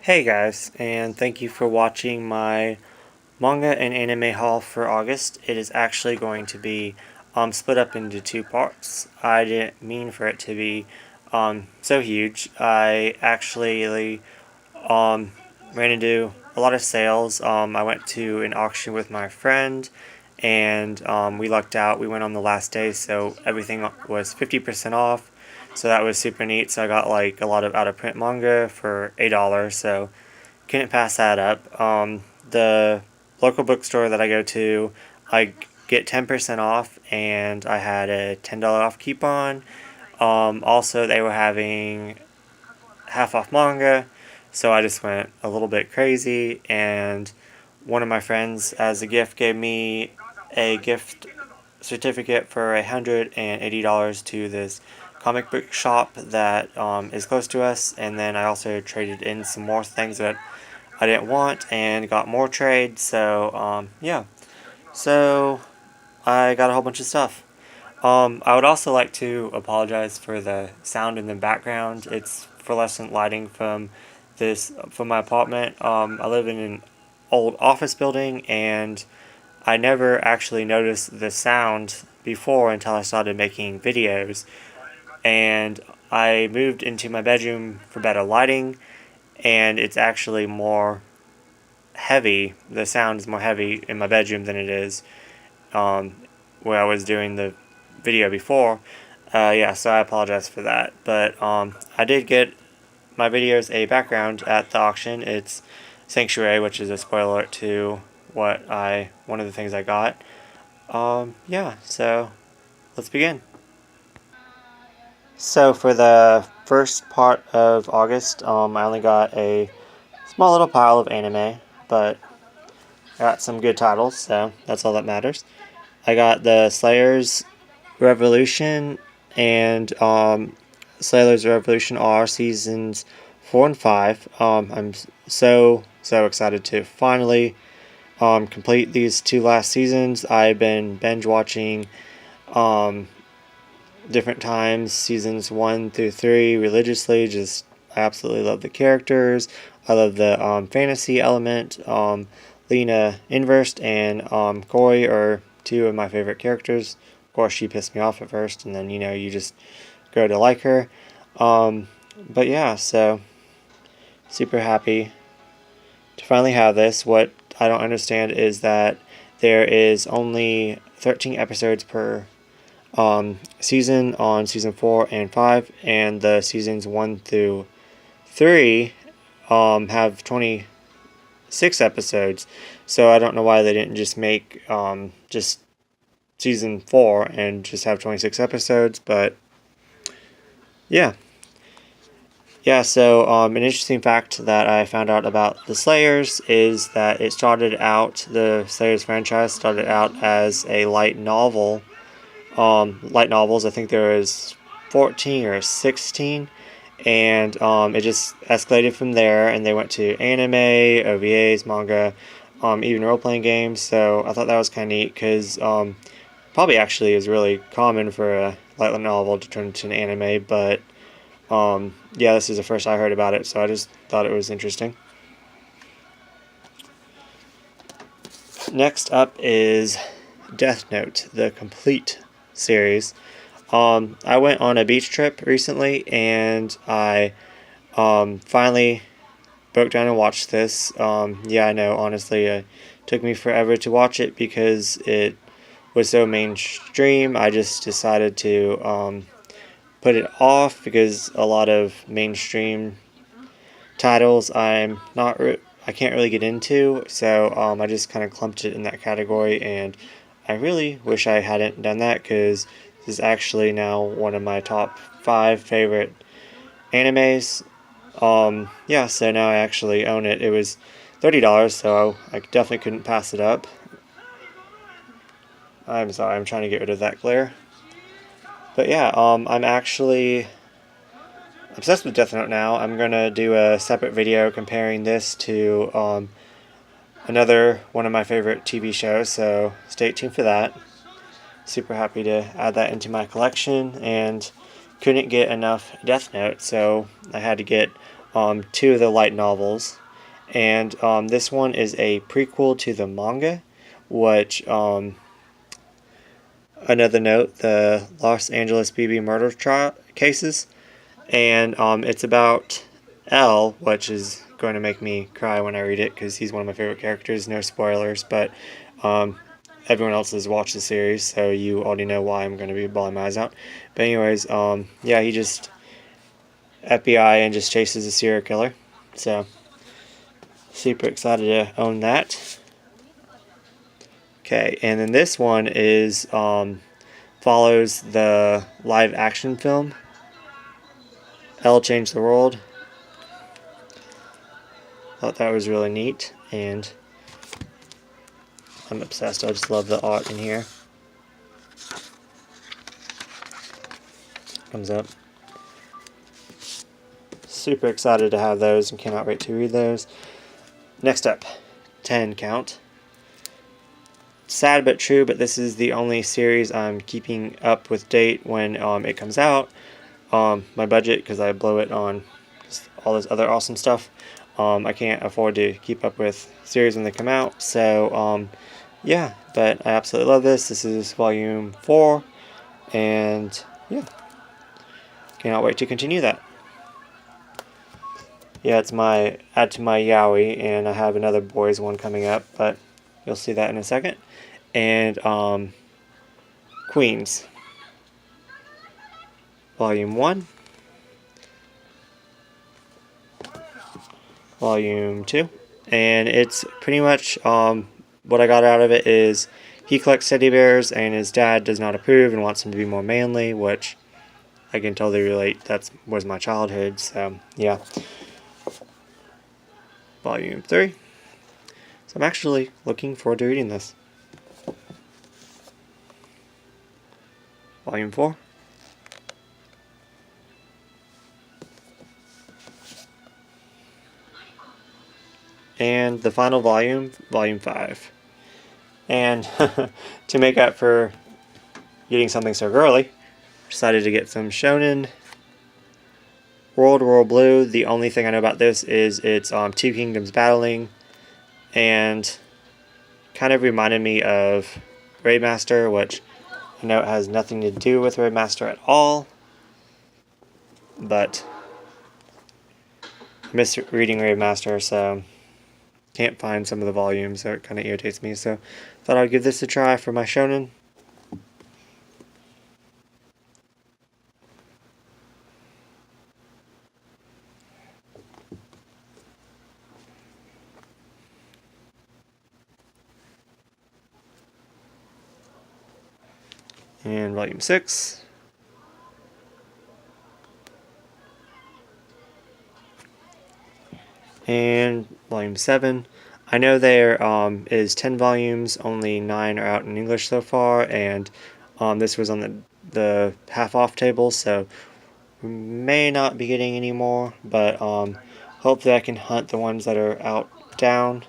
Hey guys, and thank you for watching my manga and anime haul for August. It is actually going to be split up into two parts. I didn't mean for it to be so huge. I actually ran into a lot of sales. I went to an auction with my friend, and we lucked out. We went on the last day, so everything was 50% off. So that was super neat. So I got like a lot of out of print manga for $8. So couldn't pass that up. The local bookstore that I go to, I get 10% off, and I had a $10 off coupon. Also, they were having half off manga, so I just went a little bit crazy. And one of my friends, as a gift, gave me a gift certificate for $180 to this comic book shop that is close to us. And then I also traded in some more things that I didn't want and got more trade. So yeah, so I got a whole bunch of stuff. I would also like to apologize for the sound in the background. It's fluorescent lighting from my apartment. I live in an old office building, and I never actually noticed the sound before until I started making videos. And I moved into my bedroom for better lighting, and it's actually more heavy. The sound is more heavy in my bedroom than it is where I was doing the video before. Yeah, so I apologize for that. But I did get my videos a background at the auction. It's Sanctuary, which is a spoiler alert to one of the things I got. Yeah, so let's begin. So for the first part of August, I only got a small little pile of anime, but I got some good titles, so that's all that matters. I got the Slayers Revolution and Slayers Revolution-R seasons 4 and 5. I'm so excited to finally complete these two last seasons. I've been binge watching different times, seasons 1 through 3 religiously. I absolutely love the characters. I love the fantasy element. Lena Inverst and Koi are two of my favorite characters. Of course, she pissed me off at first, and then you just grow to like her. But yeah, so super happy to finally have this. What I don't understand is that there is only 13 episodes per season on season 4 and 5, and the seasons 1 through 3 have 26 episodes. So I don't know why they didn't just make just season 4 and just have 26 episodes, but yeah. So an interesting fact that I found out about the Slayers is that the Slayers franchise started out as a light novel. Light novels, I think there was 14 or 16, and it just escalated from there, and they went to anime, OVAs, manga, even role-playing games. So I thought that was kind of neat, because probably actually is really common for a light novel to turn into an anime, but yeah, this is the first I heard about it, so I just thought it was interesting. Next up is Death Note, the complete series. I went on a beach trip recently, and I finally broke down and watched this. Yeah, I know, honestly, it took me forever to watch it because it was so mainstream. I just decided to put it off because a lot of mainstream titles I can't really get into, so I just kind of clumped it in that category, and I really wish I hadn't done that, because this is actually now one of my top 5 favorite animes. Yeah, so now I actually own it. It was $30, so I definitely couldn't pass it up. I'm sorry, I'm trying to get rid of that glare. But yeah, I'm actually obsessed with Death Note now. I'm going to do a separate video comparing this to another one of my favorite TV shows, so stay tuned for that. Super happy to add that into my collection, and couldn't get enough Death Note, so I had to get two of the light novels. And this one is a prequel to the manga, which, another note, the Los Angeles BB murder trial cases. And it's about L, which is going to make me cry when I read it because he's one of my favorite characters. No spoilers, but everyone else has watched the series, so you already know why I'm going to be bawling my eyes out. But anyways, yeah, he just FBI and just chases a serial killer. So super excited to own that. Okay, and then this one is follows the live action film L Changed the World. Thought that was really neat, and I'm obsessed. I just love the art in here. Comes up. Super excited to have those and cannot wait to read those. Next up, 10 count. Sad but true, but this is the only series I'm keeping up with date when it comes out. My budget, because I blow it on just all this other awesome stuff. I can't afford to keep up with series when they come out. So, yeah, but I absolutely love this. This is volume 4, and yeah, cannot wait to continue that. Yeah, it's my add to my yaoi, and I have another boys one coming up, but you'll see that in a second. And Queens, volume 1, volume 2, and it's pretty much what I got out of it is he collects teddy bears and his dad does not approve and wants him to be more manly, which I can totally relate. That was my childhood, so yeah. Volume 3. So I'm actually looking forward to reading this. Volume 4. And the final volume, Volume 5. And to make up for getting something so girly, decided to get some shonen. World Royal Blue. The only thing I know about this is it's two kingdoms battling, and kind of reminded me of Raidmaster, which I know it has nothing to do with Raidmaster at all, but I miss reading Raidmaster, so can't find some of the volumes, so it kind of irritates me. So thought I'd give this a try for my shonen. And volume 6. And volume 7. I know there is 10 volumes, only 9 are out in English so far, and this was on the half-off table, so we may not be getting any more, but hopefully I can hunt the ones that are out down.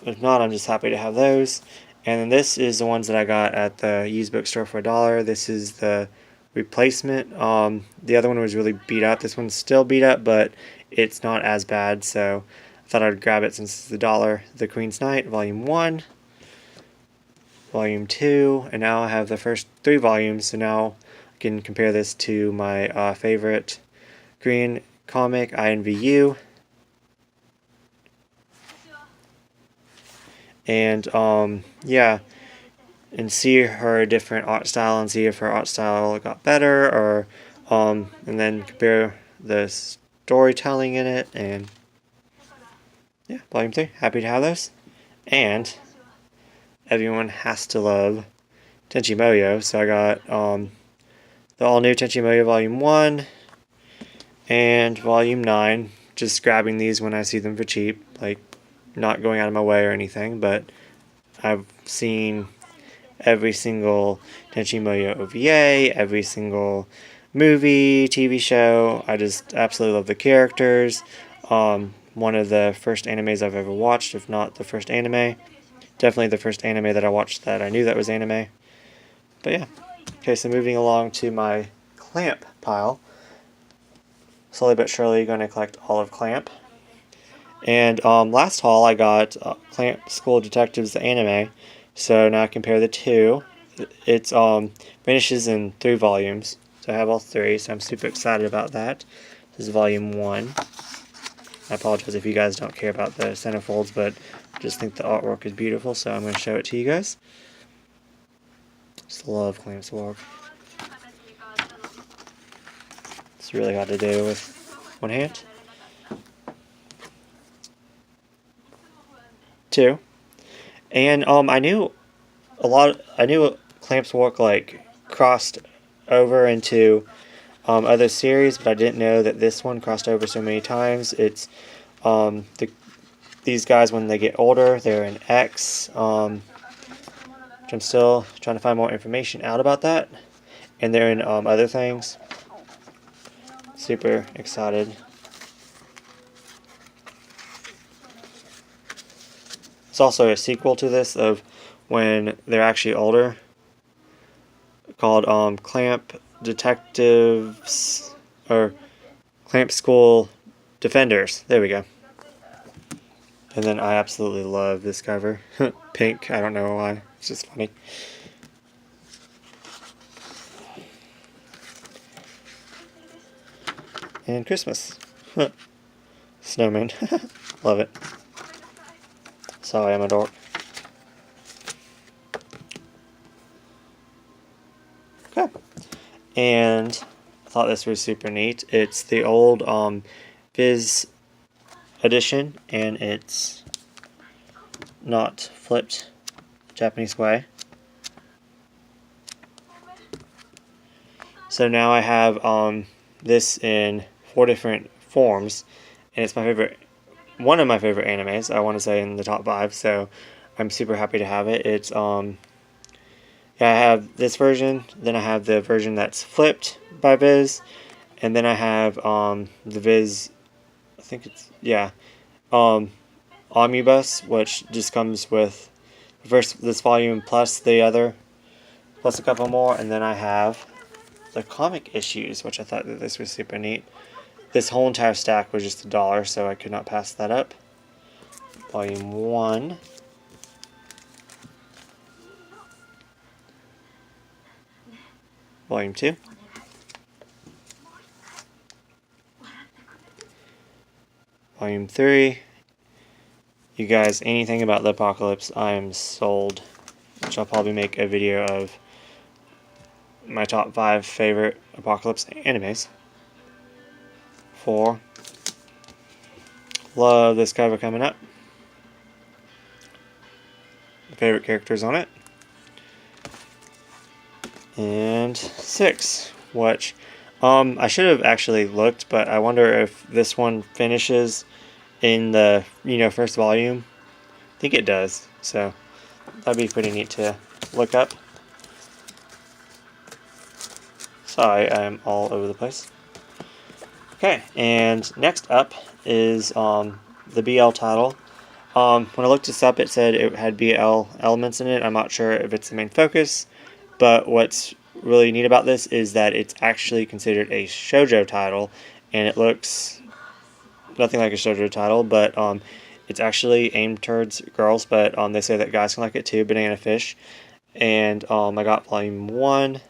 If not, I'm just happy to have those. And then this is the ones that I got at the used bookstore for $1. This is the replacement. The other one was really beat up. This one's still beat up, but it's not as bad, so I thought I'd grab it since it's $1. The Queen's Knight, Volume 1, Volume 2, and now I have the first 3 volumes, so now I can compare this to my favorite Korean comic, INVU. And yeah, and see her different art style and see if her art style got better, or and then compare the storytelling in it. And yeah, volume 3, happy to have those. And everyone has to love Tenchi Muyo, so I got the all new Tenchi Muyo volume 1 and volume 9, just grabbing these when I see them for cheap, like not going out of my way or anything, but I've seen every single Tenchi Muyo OVA, every single movie, TV show. I just absolutely love the characters. One of the first animes I've ever watched, if not the first anime. Definitely the first anime that I watched that I knew that was anime. But yeah. Okay, so moving along to my clamp pile. slowly but surely going to collect all of Clamp. And last haul I got Clamp School Detectives the anime, so now I compare the two. It's finishes in 3 volumes, so I have all 3, so I'm super excited about that. This is volume 1. I apologize if you guys don't care about the centerfolds, but I just think the artwork is beautiful, so I'm going to show it to you guys. Just love Clamp's work. It's really hard to do with one hand. 2. And I knew Clamp's work like crossed over into other series, but I didn't know that this one crossed over so many times. It's these guys, when they get older, they're in X, which I'm still trying to find more information out about that, and they're in other things. Super excited. It's also a sequel to this of when they're actually older, called Clamp Detectives, or Clamp School Defenders. There we go. And then I absolutely love this cover. Pink, I don't know why. It's just funny. And Christmas. Snowman. Love it. Sorry, I'm a dork. Okay. And I thought this was super neat. It's the old VIZ edition, and it's not flipped Japanese way. So now I have this in 4 different forms, and it's my favorite, one of my favorite animes, I want to say, in the top 5, so I'm super happy to have it. It's yeah, I have this version, then I have the version that's flipped by VIZ, and then I have the VIZ, I think it's, yeah, Omnibus, which just comes with this volume plus the other, plus a couple more, and then I have the comic issues, which I thought that this was super neat. This whole entire stack was just $1, so I could not pass that up. Volume 1. Volume 2. Volume 3. You guys, anything about the apocalypse, I am sold. Which I'll probably make a video of my top 5 favorite apocalypse animes. 4. Love this cover coming up. Favorite characters on it. And 6, which I should have actually looked, but I wonder if this one finishes in the first volume. I think it does, so that'd be pretty neat to look up. Sorry, I'm all over the place. Okay, and next up is the BL title. When I looked this up, it said it had BL elements in it. I'm not sure if it's the main focus, but what's really neat about this is that it's actually considered a shoujo title, and it looks nothing like a shoujo title, but it's actually aimed towards girls, but they say that guys can like it too. Banana Fish. And I got volume 1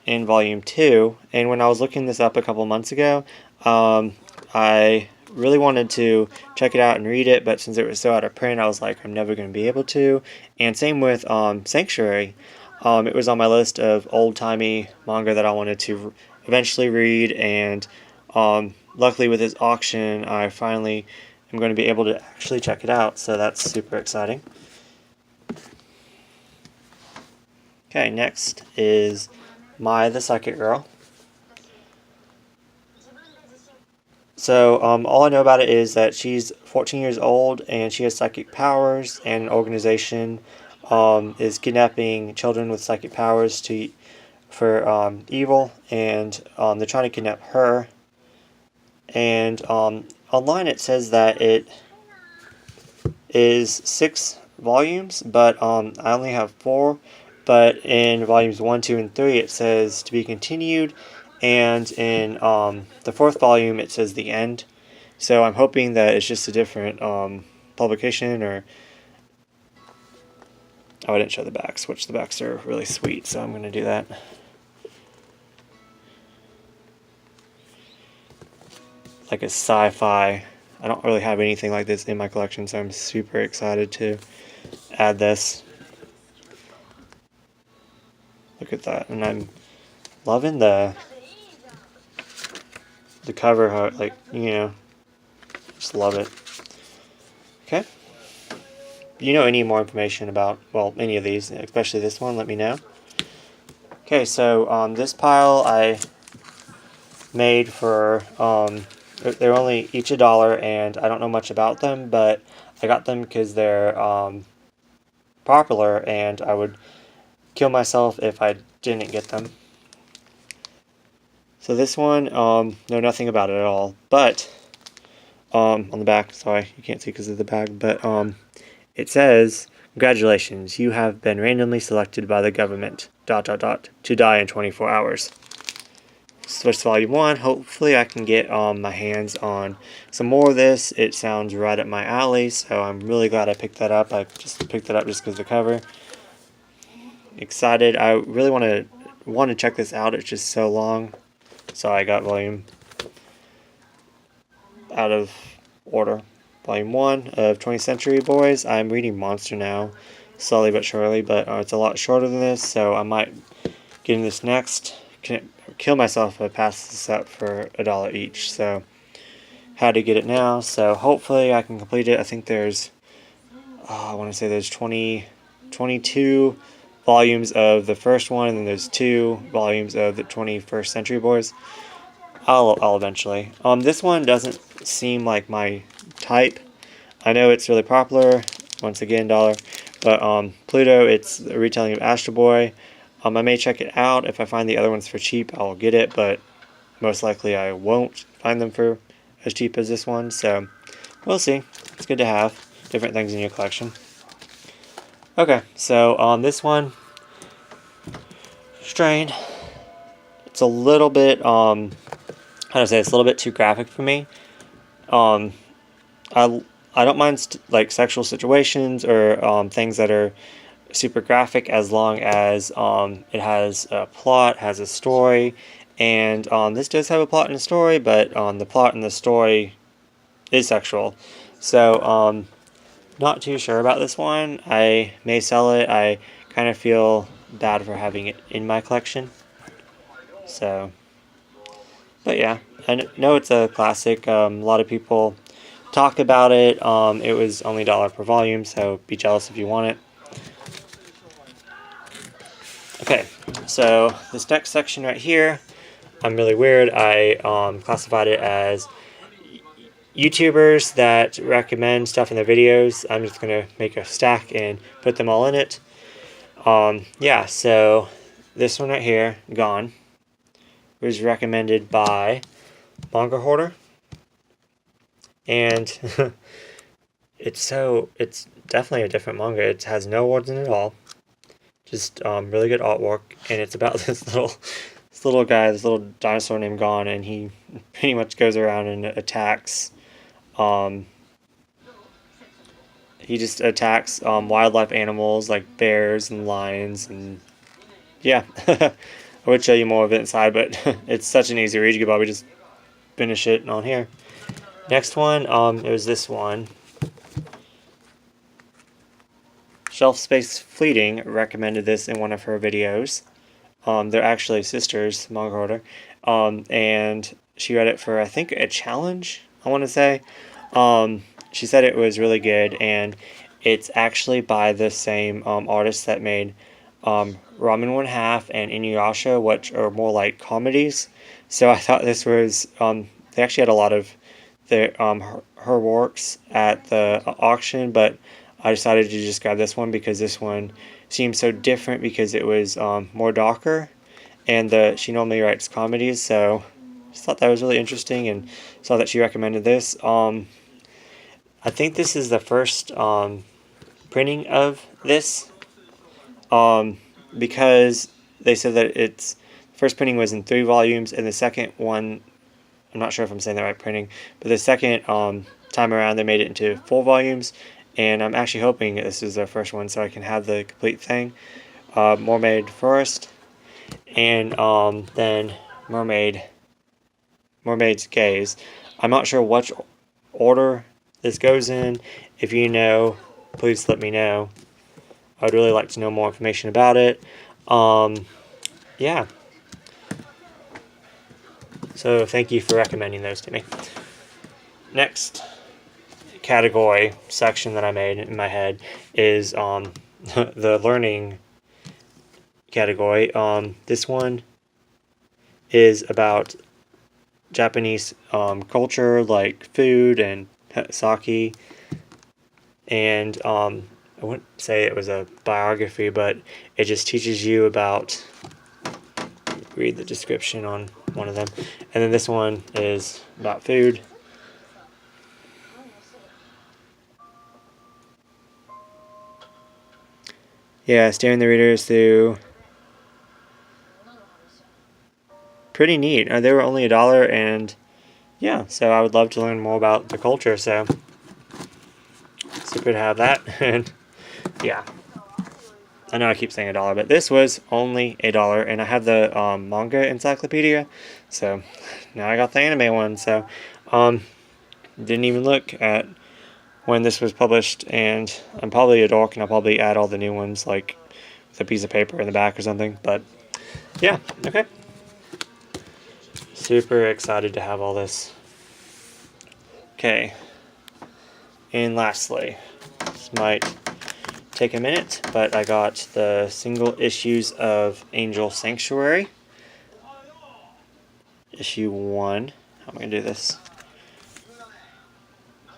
and volume 2, and when I was looking this up a couple months ago, I really wanted to check it out and read it, but since it was so out of print, I was like, I'm never going to be able to. And same with Sanctuary. It was on my list of old-timey manga that I wanted to eventually read, and luckily with this auction, I finally am going to be able to actually check it out, so that's super exciting. Okay, next is Mai the Psychic Girl. So all I know about it is that she's 14 years old and she has psychic powers, and an organization is kidnapping children with psychic powers for evil, and they're trying to kidnap her. And online it says that it is 6 volumes, but I only have 4. But in volumes 1, 2, and 3 it says to be continued, and in the 4th volume it says The End. So I'm hoping that it's just a different publication, or... Oh, I didn't show the backs, which the backs are really sweet, so I'm going to do that. Like a sci-fi. I don't really have anything like this in my collection, so I'm super excited to add this. Look at that, and I'm loving the cover, how, like, you know, just love it. Okay. If you know any more information about, well, any of these, especially this one, let me know. Okay, so this pile I made for, they're only each $1, and I don't know much about them, but I got them because they're popular, and I would kill myself if I didn't get them. So this one, know nothing about it at all, but on the back, sorry, you can't see because of the bag, but it says, "Congratulations, you have been randomly selected by the government, ... to die in 24 hours. Switch to Volume 1. Hopefully I can get my hands on some more of this. It sounds right up my alley, so I'm really glad I picked that up. I just picked that up just because of the cover. Excited. I really want to check this out. It's just so long. So I got volume out of order. Volume 1 of 20th Century Boys. I'm reading Monster now, slowly but surely, but it's a lot shorter than this, so I might get in this next. Can kill myself if I pass this up for $1 each, so had to get it now. So hopefully I can complete it. I think there's I want to say there's 22 volumes of the first one, and then there's 2 volumes of the 21st Century Boys. I'll eventually. This one doesn't seem like my type. I know it's really popular. Once again, $1. But Pluto, it's a retelling of Astro Boy. I may check it out. If I find the other ones for cheap, I'll get it, but most likely I won't find them for as cheap as this one, so we'll see. It's good to have different things in your collection. Okay, so this one, Strain. It's a little bit, how to say, it's a little bit too graphic for me. I don't mind like sexual situations or things that are super graphic, as long as it has a plot, has a story, and this does have a plot and a story, but the plot and the story is sexual. So not too sure about this one. I may sell it. I kind of feel bad for having it in my collection. So, but yeah, I know it's a classic. A lot of people talk about it. It was only $1 per volume, so be jealous if you want it. Okay, so this next section right here, I'm really weird. I classified it as YouTubers that recommend stuff in their videos. I'm just going to make a stack and put them all in it. Yeah, so this one right here, Gone, was recommended by Manga Hoarder. And it's definitely a different manga. It has no words in it at all. Just really good artwork, and it's about this little guy, this little dinosaur named Gon, and he pretty much goes around and attacks. He just attacks wildlife animals like bears and lions, and yeah, I would show you more of it inside, but it's such an easy read. You could probably just finish it on here. Next one, it was this one. Shelf Space Fleeting recommended this in one of her videos. They're actually sisters, Manga Hoarder. And she read it for, I think, a challenge, I want to say. She said it was really good, and it's actually by the same artist that made Ramen 1/2 and Inuyasha, which are more like comedies. So I thought this was, they actually had a lot of her works at the auction, but I decided to just grab this one because this one seemed so different, because it was more darker, and she normally writes comedies, so I just thought that was really interesting and saw that she recommended this. I think this is the first printing of this, because they said that it's first printing was in 3 volumes, and the second one, I'm not sure if I'm saying the right printing, but the second time around they made it into 4 volumes, and I'm actually hoping this is the first one so I can have the complete thing. Mermaid first, and then Mermaid's Gaze. I'm not sure which order this goes in. If you know, please let me know. I'd really like to know more information about it. Yeah. So thank you for recommending those to me. Next category section that I made in my head is the learning category. This one is about Japanese culture, like food and sake, and I wouldn't say it was a biography, but it just teaches you about, read the description on one of them, and then this one is about food. Yeah, steering the readers through. Pretty neat. They were only $1, and yeah, so I would love to learn more about the culture, so super to have that. And yeah, I know I keep saying $1, but this was only $1, and I have the manga encyclopedia, so now I got the anime one. So didn't even look at when this was published, and I'm probably a dork, and I'll probably add all the new ones like with a piece of paper in the back or something. But yeah, okay. Super excited to have all this. Okay. And lastly, this might take a minute, but I got the single issues of Angel Sanctuary. Issue 1. How am I going to do this?